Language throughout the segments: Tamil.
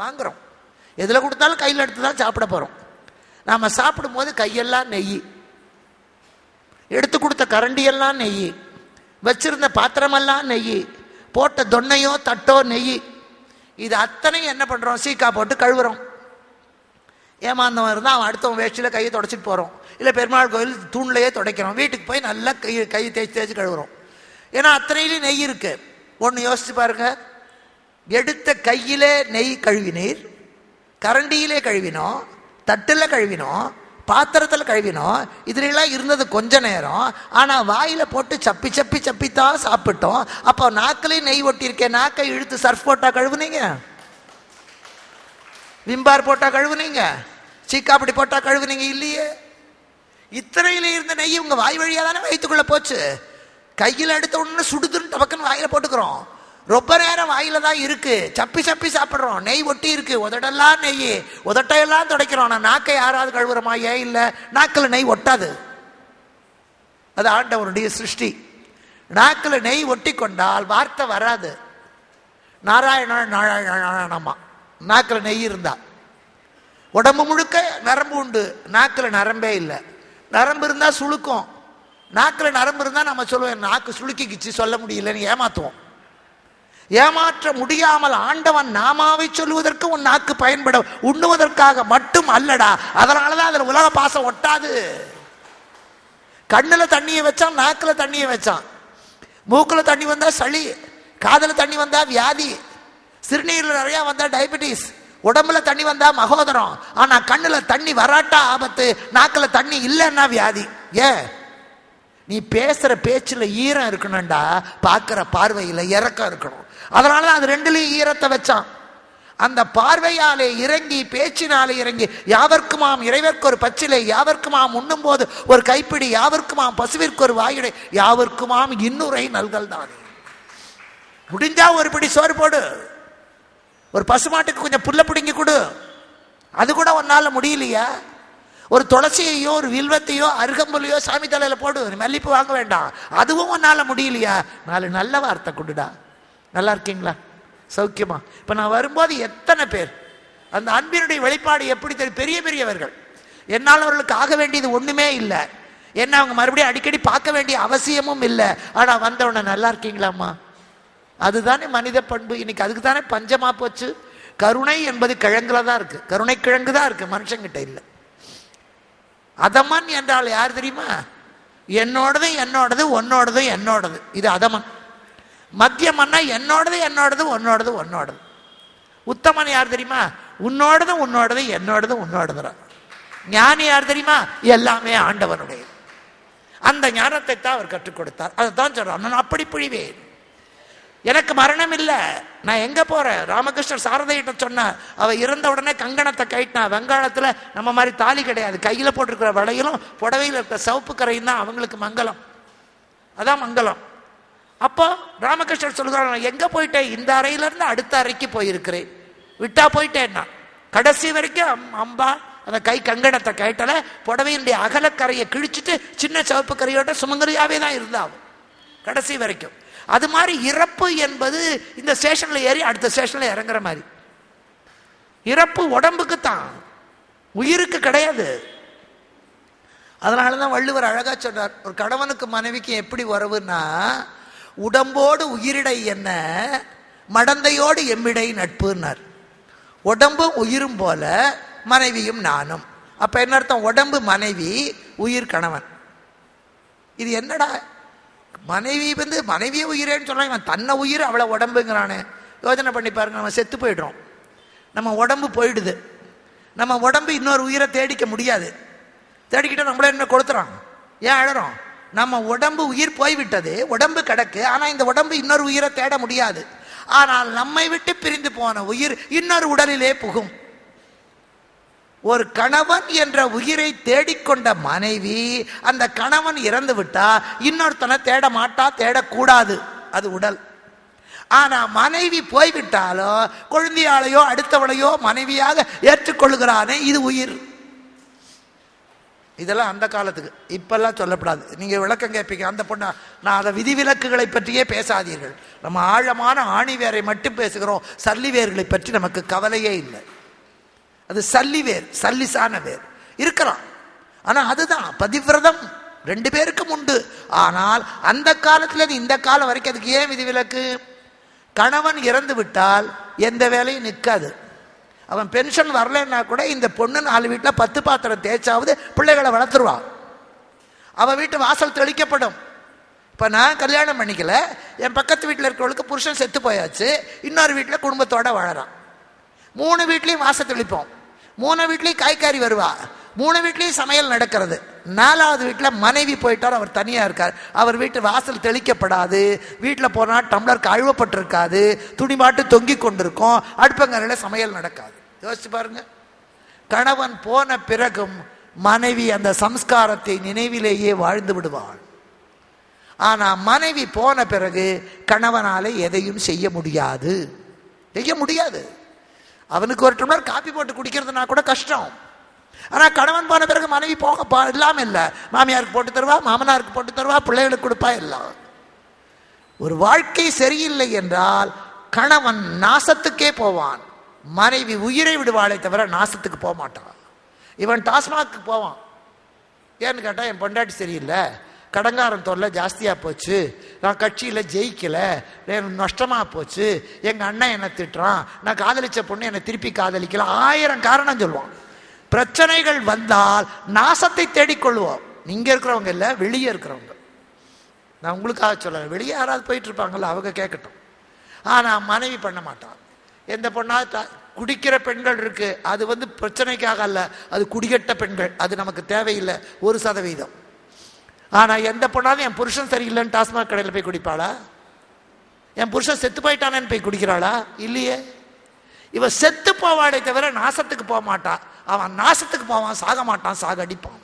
வாங்குறோம். எதில் கொடுத்தாலும் கையில் எடுத்து தான் சாப்பிட போகிறோம். நாம் சாப்பிடும் போது கையெல்லாம் நெய், எடுத்து கொடுத்த கரண்டியெல்லாம் நெய், வச்சிருந்த பாத்திரமெல்லாம் நெய், போட்ட தொன்னையோ தட்டோ நெய். இது அத்தனையும் என்ன பண்ணுறோம்? சீக்கா போட்டு கழுவுறோம். ஏமாந்தவன் இருந்தால் அவன் அடுத்தவன் வேஷ்டியில் கையை தொடச்சிட்டு போகிறோம். இல்லை பெருமாள் கோயில் தூண்லையே துடைக்கிறோம். வீட்டுக்கு போய் நல்லா கை தேய்ச்சி கழுவுறோம். ஏன்னா அத்தனையிலையும் நெய் இருக்கு. ஒன்று யோசிச்சு பாருங்க, எடுத்த கையிலே நெய் கழுவினீர், கரண்டியிலே கழுவினோம், தட்டில் கழுவினோம், பாத்திரத்தில் கழுவினோம். இதுலாம் இருந்தது கொஞ்ச நேரம். ஆனால் வாயில் போட்டு சப்பி சப்பி சப்பித்தான் சாப்பிட்டோம். அப்போ நாக்கிலையும் நெய் ஒட்டியிருக்கேன். நாக்கை இழுத்து சர்ஃப் போட்டால் கழுவுனீங்க, விம்பார் போட்டால் கழுவுனீங்க, சீக்காப்படி போட்டால் கழுவுனீங்க இல்லையே. இத்தனையில இருந்த நெய் உங்க வாய் வழியாக தானே வயிற்றுக்குள்ள போச்சு. கையில் எடுத்த உடனே சுடுதுன்னு டபக்குன்னு வாயில போட்டுக்கிறோம். ரொம்ப நேரம் வாயில தான் இருக்கு, சப்பி சப்பி சாப்பிட்றோம், நெய் ஒட்டி இருக்கு, உதடெல்லாம் நெய், உதட்டையெல்லாம் துடைக்கிறோம். ஆனால் நாக்கை யாராவது கழுவுறமா? ஏன் இல்லை, நாக்கில் நெய் ஒட்டாது. அது ஆண்டவருடைய சிருஷ்டி. நாக்கில் நெய் ஒட்டி கொண்டால் வார்த்தை வராது. நாராயணமா நாக்கில் நெய் இருந்தா. உடம்பு முழுக்க நரம்பு உண்டு, நாக்கில் நரம்பே இல்லை. நரம்பு இருந்தா சுளுக்கும், நாக்கில் நரம்பு இருந்தா நம்ம சொல்லுவோம் நாக்கு சுளுக்கிக்கிச்சு, சொல்ல முடியலன்னு ஏமாத்துவோம். ஏமாற்ற முடியாமல் ஆண்டவன் நாமாவை சொல்லுவதற்கு உன் நாக்கு பயன்பட, உண்ணுவதற்காக மட்டும் அல்லடா. அதனாலதான் அதுல உலக பாசம் ஒட்டாது. கண்ணுல தண்ணியை வச்சான், நாக்குல தண்ணியை வச்சான். மூக்குல தண்ணி வந்தா சளி, காதல தண்ணி வந்தா வியாதி, சிறுநீர்ல நிறைய வந்தா டயபெட்டிஸ், உடம்புல தண்ணி வந்தா மகோதரம். ஆனா கண்ணுல தண்ணி வராட்டா ஆபத்து, நாக்குல தண்ணி இல்லைன்னா வியாதி. ஏன்? நீ பேசுற பேச்சுல ஈரம் இருக்கணும்டா, பார்க்கிற பார்வையில இறக்கம் இருக்கணும். அதனாலதான் அது ரெண்டுலயும் ஈரத்தை வச்சான். அந்த பார்வையாலே இறங்கி, பேச்சினாலே இறங்கி, யாவர்க்குமாம் இறைவர்க்கு ஒரு பச்சிலை, யாவர்க்குமாம் உண்ணும் போது ஒரு கைப்பிடி, யாவர்க்குமாம் பசுவிற்கு ஒரு வாயிடை, யாவர்க்குமாம் இன்னுரை நல்கல் தானே. முடிஞ்சா ஒரு பிடி சோறு போடு, ஒரு பசுமாட்டுக்கு கொஞ்சம் புல்ல பிடிங்கி கொடு. அது கூட ஒன்னால முடியலையா? ஒரு துளசியையோ ஒரு வில்வத்தையோ அருகம்புலையோ சாமி தலையில போடு, மல்லிப்பூ வாங்க வேண்டாம். அதுவும் ஒன்னால முடியலையா? நாலு நல்ல வார்த்தை கொடுடா. நல்லா இருக்கீங்களா? சௌக்கியமா? இப்ப நான் வரும்போது எத்தனை பேர் அந்த அன்பினுடைய வெளிப்பாடு எப்படி தெரியும்? பெரிய பெரியவர்கள். என்னால் அவர்களுக்கு ஆக வேண்டியது ஒண்ணுமே இல்லை, என்ன அவங்க மறுபடியும் அடிக்கடி பார்க்க வேண்டிய அவசியமும் இல்லை. ஆனா வந்தவன நல்லா இருக்கீங்களாம்மா, அதுதானே மனித பண்பு. இன்னைக்கு அதுக்கு தானே பஞ்சமா போச்சு. கருணை என்பது கிழங்குல தான் இருக்கு, கருணை கிழங்கு தான் இருக்கு, மனுஷங்கிட்ட இல்லை. அதமன் என்றால் யார் தெரியுமா? என்னோடது என்னோடது, உன்னோடது என்னோடது, இது அதமன். மத்தியமன்னா என்னோடது என்னோடது, உன்னோடது உன்னோடது. உத்தமன் யார் தெரியுமா? உன்னோடது உன்னோடது என்னோடது உன்னோடது. ஞானி யார் தெரியுமா? எல்லாமே ஆண்டவனுடைய. அந்த ஞானத்தை தான் அவர் கற்றுக் கொடுத்தார். அதை தான் சொல்றார், நான் அப்படி பிழிவேன், எனக்கு மரணம் இல்லை, நான் எங்க போறேன். ராமகிருஷ்ணர் சாரதையிட்ட சொன்னார், அவ இறந்த உடனே கங்கணத்தை கைட்டினா. வெங்காளத்துல நம்ம மாதிரி தாலி கிடையாது, கையில போட்டிருக்கிற வளையலும் புடவையில் இருக்கிற சிவப்பு கரையும் தான் அவங்களுக்கு மங்களம், அதான் மங்களம். அப்போ ராமகிருஷ்ணர் சொல்கிறார், நான் எங்க போயிட்டேன்? இந்த அறையில இருந்து அடுத்த அறைக்கு போயிருக்கிறேன், விட்டா போயிட்டேன்னா. கடைசி வரைக்கும் அம்பா அந்த கை கங்கணத்தை கைட்டல, புடவையினுடைய அகலக்கரையை கிழிச்சிட்டு சின்ன சிவப்பு கரையோட சுமங்கரியாவே தான் இருந்தாவும் கடைசி வரைக்கும். அது மாதிரி இறப்பு என்பது இந்த ஸ்டேஷன்ல ஏறி அடுத்த ஸ்டேஷன்ல இறங்குற மாதிரி. இறப்பு உடம்புக்கு தான், உயிருக்கு கிடையாது. அதனாலதான் வள்ளுவர் அழகா சொன்னார், ஒரு கணவனுக்கு மனைவிக்கு எப்படி உறவுன்னா, உடம்போடு உயிரிடை என்ன, மடந்தையோடு எம்மிடை நட்புன்னார். உடம்பும் உயிரும் போல மனைவியும் நானும். அப்ப என்ன அர்த்தம்? உடம்பு மனைவி, உயிர் கணவன். இது என்னடா, மனைவி வந்து மனைவியே உயிரேன்னு சொல்றான், இவன் தன்னை உயிர் அவளை உடம்புங்கிறானே. யோசனை பண்ணி பாருங்க, நம்ம செத்து போயிடுறோம், நம்ம உடம்பு போயிடுது, நம்ம உடம்பு இன்னொரு உயிரை தேடிக்க முடியாது, தேடிக்கிட்ட நம்மள என்ன கொடுத்துறான். ஏன் அழறோம்? நம்ம உடம்பு உயிர் போய்விட்டது, உடம்பு கிடக்கு, ஆனா இந்த உடம்பு இன்னொரு உயிரை தேட முடியாது. ஆனால் நம்மை விட்டு பிரிந்து போன உயிர் இன்னொரு உடலிலே புகும். ஒரு கணவன் என்ற உயிரை தேடிக்கொண்ட மனைவி, அந்த கணவன் இறந்து விட்டா இன்னொருத்தனை தேட மாட்டா, தேடக்கூடாது, அது உடல். ஆனா மனைவி போய்விட்டாலோ குழந்தையாளையோ அடுத்தவளையோ மனைவியாக ஏற்றுக்கொள்கிறானே, இது உயிர். இதெல்லாம் அந்த காலத்துக்கு, இப்பெல்லாம் சொல்லப்படாது. நீங்க விளக்கம் கேட்பீங்க, அந்த பொண்ணா, நான் அதை விதிவிலக்குகளை பற்றியே பேசாதீர்கள். நம்ம ஆழமான ஆணிவேரை மட்டும் பேசுகிறோம், சல்லி வேர்களை பற்றி நமக்கு கவலையே இல்லை. அது சல்லி வேர், சல்லிசான வேர் இருக்கலாம். ஆனா அதுதான் பதிவிரதம் 2 பேருக்கும் உண்டு. ஆனால் அந்த காலத்துல இந்த காலம் வரைக்கும் அதுக்கு ஏன் விதிவிலக்கு? கணவன் இறந்து விட்டால் எந்த வேலையும் நிற்காது. அவன் பென்ஷன் வரலன்னா கூட இந்த பொண்ணு 4 வீட்டில் 10 பாத்திரம் தேய்ச்சாவது பிள்ளைகளை வளர்த்துருவான். அவன் வீட்டு வாசல் தெளிக்கப்படும். இப்போ நான் கல்யாணம் பண்ணிக்கல, என் பக்கத்து வீட்டில் இருக்கிறவளுக்கு புருஷன் செத்து போயாச்சு, இன்னொரு வீட்டில் குடும்பத்தோட வாழறான். 3 வீட்லையும் வாசல் தெளிப்போம், 3 வீட்லையும் காய்கறி வருவா, 3 வீட்லையும் சமையல் நடக்கிறது. 4வது வீட்டில் மனைவி போயிட்டார், அவர் தனியாக இருக்கார். அவர் வீட்டு வாசல் தெளிக்கப்படாது, வீட்டில் போனால் டம்ளர் கழுவப்பட்டிருக்காது, துணி மாட்டு தொங்கி கொண்டிருக்கும், அடுப்பங்கரையில் சமையல் நடக்காது. யோசிச்சு பாருங்க. கணவன் போன பிறகும் மனைவி அந்த சம்ஸ்காரத்தை நினைவிலேயே வாழ்ந்து விடுவாள். ஆனா மனைவி போன பிறகு கணவனால எதையும் செய்ய முடியாது. அவனுக்கு ஒரு டம்ளர் காப்பி போட்டு குடிக்கிறதுனா கூட கஷ்டம். ஆனா கணவன் போன பிறகு மனைவி போக இல்லாம இல்ல, மாமியாருக்கு போட்டு தருவா, மாமனாருக்கு போட்டு தருவா, பிள்ளைகளுக்கு கொடுப்பா எல்லாம். ஒரு வாழ்க்கை சரியில்லை என்றால் கணவன் நாசத்துக்கே போவான், மனைவி உயிரை விடுவாளை தவிர நாசத்துக்கு போக மாட்டான். இவன் டாஸ்மாக்கு போவான். ஏன்னு கேட்டா என் பொண்டாட்டி சரியில்லை, கடங்காரன் தொல்லை ஜாஸ்தியா போச்சு, நான் கட்சியில ஜெயிக்கல, நஷ்டமா போச்சு, எங்க அண்ணன் என்ன திட்டுறான், நான் காதலிச்ச பொண்ணு என்னை திருப்பி காதலிக்கல, 1000 காரணம் சொல்லுவான். பிரச்சனைகள் வந்தால் நாசத்தை தேடிக்கொள்வோம். இங்க இருக்கிறவங்க இல்ல, வெளியே இருக்கிறவங்க. நான் உங்களுக்காக சொல்ல, வெளியே யாராவது போயிட்டு இருப்பாங்கல்ல, அவங்க கேட்கட்டும். ஆனா மனைவி பண்ண மாட்டான். எந்த பொண்ணாவது குடிக்கிற பெண்கள் இருக்கு, அது பிரச்சனைக்காக அல்ல, அது குடிகட்ட பெண்கள், அது நமக்கு தேவையில்லை 1%. ஆனா எந்த பொண்ணாவது என் புருஷன் சரியில்லைன்னு டாஸ்மாக் கடையில் போய் குடிப்பாளா? என் புருஷன் செத்து போயிட்டானேன்னு போய் குடிக்கிறாளா? இல்லையே. இவ செத்து போவாடே தவிர நாசத்துக்கு போக மாட்டா. அவன் நாசத்துக்கு போவான், சாக மாட்டான், சாகடிப்பான்.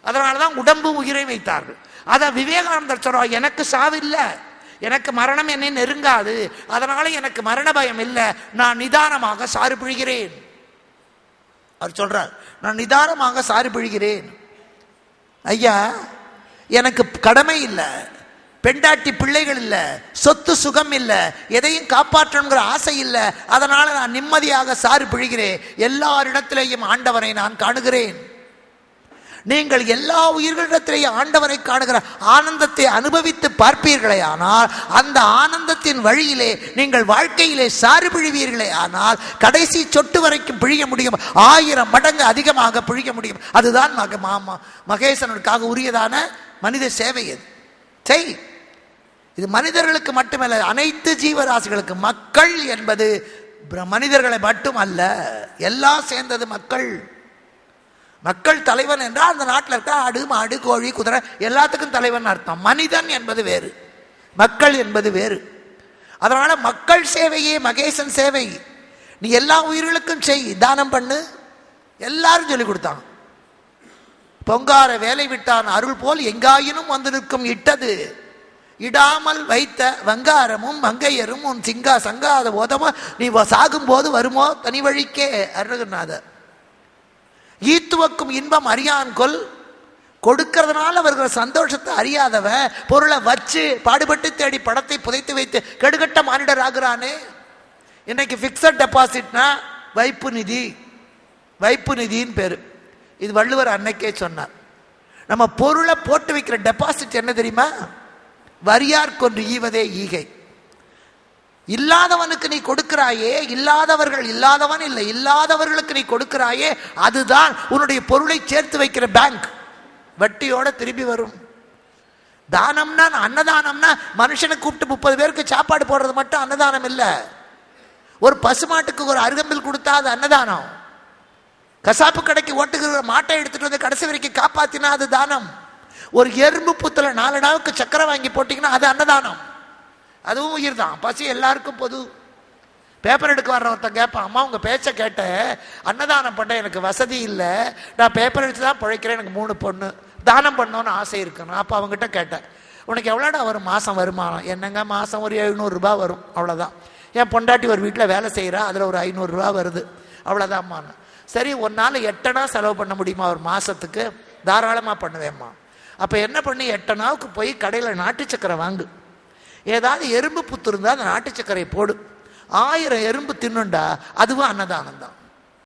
அதனாலதான் உடம்பு உயிரை வைத்தார்கள். அதான் விவேகானந்தர் சொல்றார், எனக்கு சாவு இல்லை, எனக்கு மரணம் என்னை நெருங்காது, அதனால எனக்கு மரண பயம் இல்லை, நான் நிதானமாக சாறு பிழிகிறேன். அவர் சொல்றார், நான் நிதானமாக சாறு பிழிகிறேன். ஐயா, எனக்கு கடமை இல்லை, பெண்டாட்டி பிள்ளைகள் இல்லை, சொத்து சுகம் இல்லை, எதையும் காப்பாற்றணுங்கிற ஆசை இல்லை, அதனால நான் நிம்மதியாக சாறு பிழிகிறேன். எல்லாரிடத்திலேயும் ஆண்டவரை நான் காணுகிறேன். நீங்கள் எல்லா உயிர்களிடத்திலேயும் ஆண்டவரை காணுகிற ஆனந்தத்தை அனுபவித்து பார்ப்பீர்களே ஆனால், அந்த ஆனந்தத்தின் வழியிலே நீங்கள் வாழ்க்கையிலே சாறு பிழிவீர்களே ஆனால், கடைசி சொட்டு வரைக்கும் பிழிய முடியும், 1000 மடங்கு அதிகமாக பிழிய முடியும். அதுதான் மகேசனுக்காக உரியதான மனித சேவை. இது மனிதர்களுக்கு மட்டுமல்ல, அனைத்து ஜீவராசிகளுக்கு. மக்கள் என்பது மனிதர்களை மட்டும் அல்ல, எல்லாம் சேர்ந்தது மக்கள். மக்கள் தலைவன் என்றால் அந்த நாட்டில் இருக்க ஆடு மாடு கோழி குதிரை எல்லாத்துக்கும் தலைவன் அர்த்தம். மனிதன் என்பது வேறு, மக்கள் என்பது வேறு. அதனால மக்கள் சேவையே மகேசன் சேவை. நீ எல்லா உயிர்களுக்கும் செய், தானம் பண்ணு, எல்லாரும் சொல்லி கொடுத்தாங்க. பொங்கார வேலை விட்டான் அருள் போல் எங்காயினும் வந்து நிற்கும் இட்டது, இடாமல் வைத்த வங்காரமும் மங்கையரும் உன் சங்காத போதமோ, நீ சாகும் போது வருமோ தனி வழிக்கே. அருணகிரிநாதர். ஈத்துவக்கும் இன்பம் அறியான் கொல், கொடுக்கிறதுனால அவர்கள் சந்தோஷத்தை அறியாதவன் பொருளை வச்சு பாடுபட்டு தேடி படத்தை புதைத்து வைத்து கெடுகட்ட மானிடர் ஆகிறானே. இன்னைக்கு பிக்சட் டெபாசிட்னா வைப்பு நிதி, வைப்பு நிதின்னு பேரு. இது வள்ளுவர் அன்னைக்கே சொன்னார். நம்ம பொருளை போட்டு வைக்கிற டெபாசிட் என்ன தெரியுமா? வரியார்கொன்று ஈவதே ஈகை. இல்லாதவனுக்கு நீ கொடுக்கிறாயே, இல்லாதவர்கள், இல்லாதவன் இல்லை, இல்லாதவர்களுக்கு நீ கொடுக்கிறாயே, அதுதான் உன்னுடைய பொருளை சேர்த்து வைக்கிற பேங்க். வட்டியோட திரும்பி வரும். தானம்னா, அன்னதானம்னா மனுஷனை கூப்பிட்டு 30 பேருக்கு சாப்பாடு போடுறது மட்டும் அன்னதானம் இல்லை. ஒரு பசுமாட்டுக்கு ஒரு அருகம்பில் கொடுத்தா அது அன்னதானம். கசாப்பு கடைக்கு ஓட்டுகிற மாட்டை எடுத்துட்டு வந்து கடைசி வரைக்கும் காப்பாத்தினா அது தானம். ஒரு எறும்பு புத்துல 4 நாளுக்கு சக்கரை வாங்கி போட்டீங்கன்னா அது அன்னதானம். அதுவும் உயிர் தான். பசி எல்லாருக்கும் பொது. பேப்பர் எடுக்க வர்ற ஒருத்தன் கேட்பான், அம்மா உங்க பேச்ச கேட்ட, அன்னதானம் பண்ண எனக்கு வசதி இல்லை, நான் பேப்பர் எடுத்து தான் பிழைக்கிறேன், எனக்கு 3 பொண்ணு, தானம் பண்ணோன்னு ஆசை இருக்குன்னு. அப்போ அவங்ககிட்ட கேட்டேன், உனக்கு எவ்வளோடா வரும் மாதம் வருமானம்? என்னங்க மாதம் ஒரு 700 ரூபாய் வரும், அவ்வளோதான். என் பொண்டாட்டி ஒரு வீட்டில் வேலை செய்கிறா, அதில் ஒரு 500 ரூபா வருது, அவ்வளோதான்மா. சரி, ஒரு நாள் 8 அணா செலவு பண்ண முடியுமா ஒரு மாதத்துக்கு? தாராளமாக பண்ணுவேம்மா. அப்போ என்ன பண்ணி 8 அணாவுக்கு போய் கடையில் நாட்டு சக்கரை வாங்கு, ஏதாவது எறும்பு புத்து இருந்தா அந்த நாட்டு சர்க்கரை போடு. 1000 எறும்பு தின்னுண்டா அதுவும் அன்னதானம் தான்.